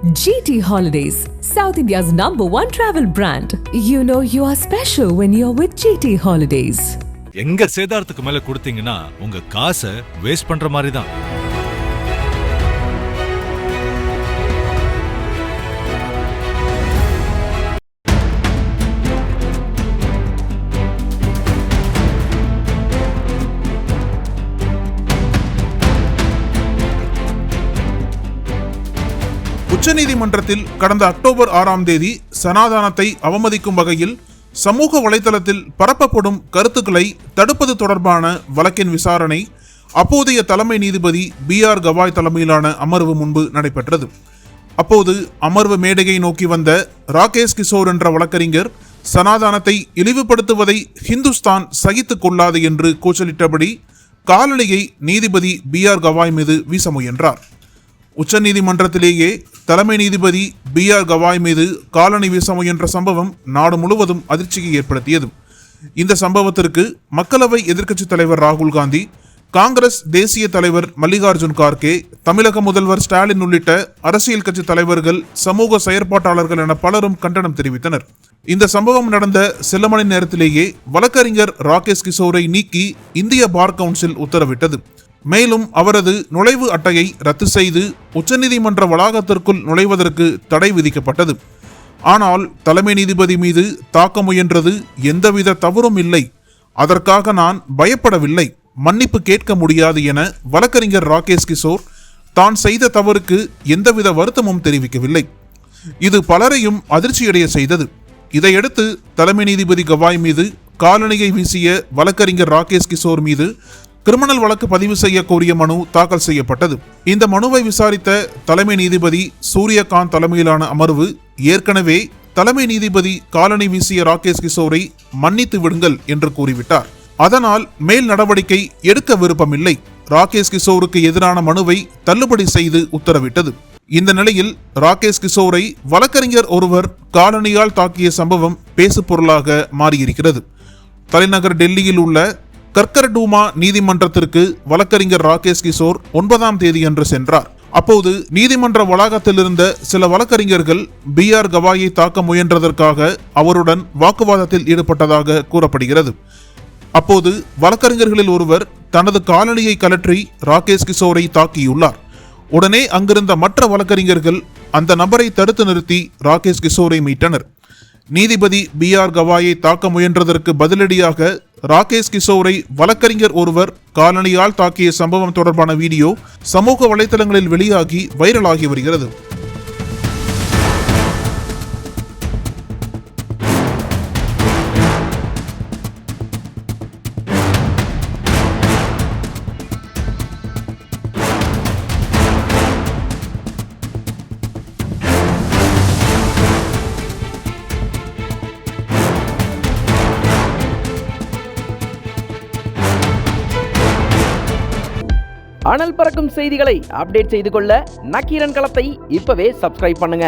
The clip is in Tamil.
GT Holidays, South India's #1 travel brand. You know you are special when you're with GT Holidays. எங்க சேதாரத்துக்கு மேல கொடுத்தீங்கன்னா உங்க காசை வேஸ்ட் பண்ற மாதிரி தான். உச்சநீதிமன்றத்தில் கடந்த அக்டோபர் 6ஆம் தேதி சனாதனத்தை அவமதிக்கும் வகையில் சமூக வலைதளத்தில் பரப்பப்படும் கருத்துக்களை தடுப்பது தொடர்பான வழக்கின் விசாரணை அப்போதைய தலைமை நீதிபதி BR கவாய் தலைமையிலான அமர்வு முன்பு நடைபெற்றது. அப்போது அமர்வு மேடையை நோக்கி வந்த ராகேஷ் கிஷோர் என்ற வழக்கறிஞர் சனாதனத்தை இழிவுபடுத்துவதை ஹிந்துஸ்தான் சகித்துக் கொள்ளாது என்று கூச்சலிட்டபடி காலணியை நீதிபதி BR கவாய் மீது வீச முயன்றார். உச்சநீதிமன்றத்திலேயே தலைமை நீதிபதி BR கவாய் மீது காலணி வீச முயன்ற சம்பவம் நாடு முழுவதும் அதிர்ச்சியை ஏற்படுத்தியது. இந்த சம்பவத்திற்கு மக்களவை எதிர்க்கட்சித் தலைவர் ராகுல் காந்தி, காங்கிரஸ் தேசிய தலைவர் மல்லிகார்ஜுன் கார்கே, தமிழக முதல்வர் ஸ்டாலின் உள்ளிட்ட அரசியல் கட்சி தலைவர்கள், சமூக செயற்பாட்டாளர்கள் என பலரும் கண்டனம் தெரிவித்தனர். இந்த சம்பவம் நடந்த சில மணி நேரத்திலேயே வழக்கறிஞர் ராகேஷ் கிஷோரை நீக்கி இந்திய பார் கவுன்சில் உத்தரவிட்டது. மேலும் அவரது நுழைவு அட்டையை ரத்து செய்து உச்சநீதிமன்ற வளாகத்திற்குள் நுழைவதற்கு தடை விதிக்கப்பட்டது. ஆனால் தலைமை நீதிபதி மீது தாக்க முயன்றது எந்தவித தவறும் இல்லை, அதற்காக நான் பயப்படவில்லை, மன்னிப்பு கேட்க முடியாது என வழக்கறிஞர் ராகேஷ் கிஷோர் தான் செய்த தவறுக்கு எந்தவித வருத்தமும் தெரிவிக்கவில்லை. இது பலரையும் அதிர்ச்சியடைய செய்தது. இதையடுத்து தலைமை நீதிபதி கவாய் மீது காலணியை வீசிய வழக்கறிஞர் ராகேஷ் கிஷோர் மீது கிரிமினல் வழக்கு பதிவு செய்ய கோரிய மனு தாக்கல் செய்யப்பட்டது. இந்த மனுவை விசாரித்த தலைமை நீதிபதி சூரியகாந்த் தலைமையிலான அமர்வு ஏற்கனவே தலைமை நீதிபதி காலணி வீசிய ராகேஷ் கிஷோரை மன்னித்து விடுங்கள் என்று கூறிவிட்டார். அதனால் மேல் நடவடிக்கை எடுக்க விருப்பமில்லை. ராகேஷ் கிஷோருக்கு எதிரான மனுவை தள்ளுபடி செய்து உத்தரவிட்டது. இந்த நிலையில் ராகேஷ் கிஷோரை வழக்கறிஞர் ஒருவர் காலணியால் தாக்கிய சம்பவம் பேசு பொருளாக மாறியிருக்கிறது. தலைநகர் டெல்லியில் உள்ள கர்கர்டூமா நீதிமன்றத்திற்கு வழக்கறிஞர் ராகேஷ் கிஷோர் 9ஆம் தேதியன்று சென்றார். அப்போது நீதிமன்ற வளாகத்தில் இருந்த சில வழக்கறிஞர்கள் BR கவாயை தாக்க முயன்றதற்காக அவருடன் வாக்குவாதத்தில் ஈடுபட்டதாக கூறப்படுகிறது. அப்போது வழக்கறிஞர்களில் ஒருவர் தனது காலணியை கலற்றி ராகேஷ் கிஷோரை தாக்கியுள்ளார். உடனே அங்கிருந்த மற்ற வழக்கறிஞர்கள் அந்த நபரை தடுத்து நிறுத்தி ராகேஷ் கிஷோரை மீட்டனர். நீதிபதி BR கவாயை தாக்க முயன்றதற்கு பதிலடியாக ராகேஷ் கிஷோரை வழக்கறிஞர் ஒருவர் காலணியால் தாக்கிய சம்பவம் தொடர்பான வீடியோ சமூக வலைதளங்களில் வெளியாகி வைரலாகி வருகிறது. அனல் பறக்கும் செய்திகளை அப்டேட் செய்து கொள்ள நக்கீரன் களத்தை இப்பவே சப்ஸ்கிரைப் பண்ணுங்க.